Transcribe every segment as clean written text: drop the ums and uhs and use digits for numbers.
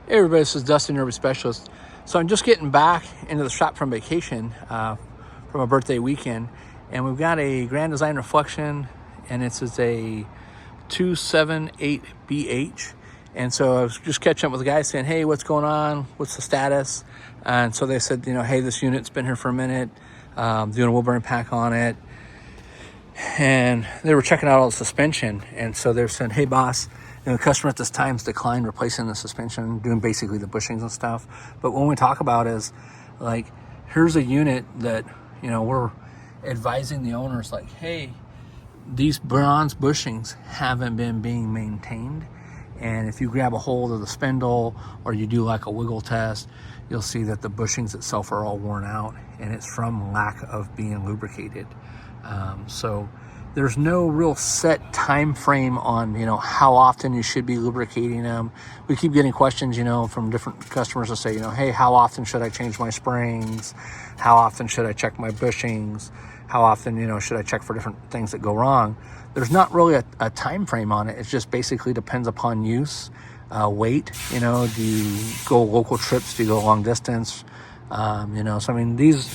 Hey everybody, this is Dustin, rvers specialist. So I'm just getting back into the shop from vacation from a birthday weekend, and we've got a Grand Design Reflection, and it's a 278BH. And so I was just catching up with the guys saying, hey, what's going on? What's the status? And so they said, hey, this unit's been here for a minute, doing a wheel bearing pack on it. And they were checking out all the suspension. And so they're saying, hey, boss, the customer at this time's declined replacing the suspension, doing basically the bushings and stuff. But when we talk about is like, here's a unit that, we're advising the owners like, hey, these bronze bushings haven't been being maintained. And if you grab a hold of the spindle or you do like a wiggle test, you'll see that the bushings itself are all worn out, and it's from lack of being lubricated. So there's no real set time frame on, how often you should be lubricating them. We keep getting questions, from different customers that say, hey, how often should I change my springs? How often should I check my bushings? How often, should I check for different things that go wrong? There's not really a time frame on it. It just basically depends upon use, weight. Do you go local trips? Do you go long distance? So I mean, this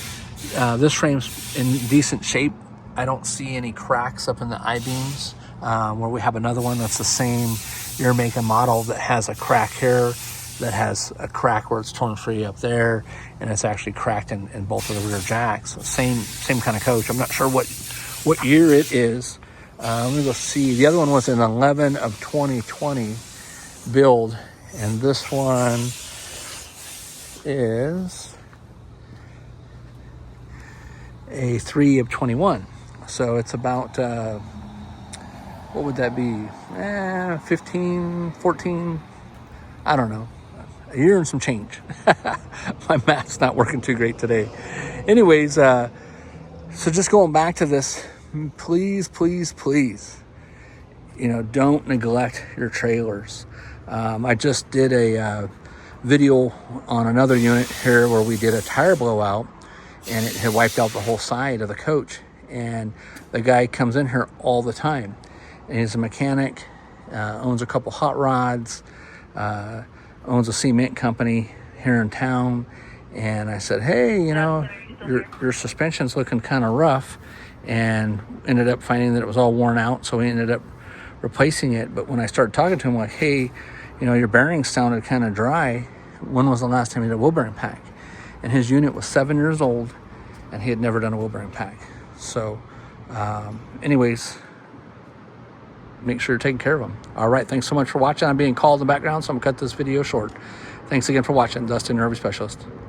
frame's in decent shape. I don't see any cracks up in the I-beams, where we have another one that's the same year, make, and model that has a crack here, that has a crack where it's torn free up there, and it's actually cracked in both of the rear jacks. So same kind of coach. I'm not sure what year it is. Let me go see. The other one was an 11 of 2020 build, and this one is a 3 of 21. So it's about, what would that be? 15, 14, I don't know. A year and some change. My math's not working too great today. Anyways, so just going back to this, please, don't neglect your trailers. I just did a video on another unit here where we did a tire blowout, and it had wiped out the whole side of the coach. And the guy comes in here all the time, and he's a mechanic, owns a couple hot rods, owns a cement company here in town. And I said, hey, your suspension's looking kind of rough, and ended up finding that it was all worn out. So we ended up replacing it. But when I started talking to him, like, hey, your bearings sounded kind of dry. When was the last time you did a wheel bearing pack? And his unit was 7 years old, and he had never done a wheel bearing pack. So anyways, make sure you're taking care of them. All right, thanks so much for watching. I'm being called in the background, so I'm going to cut this video short. Thanks again for watching. Dustin, rvers specialist.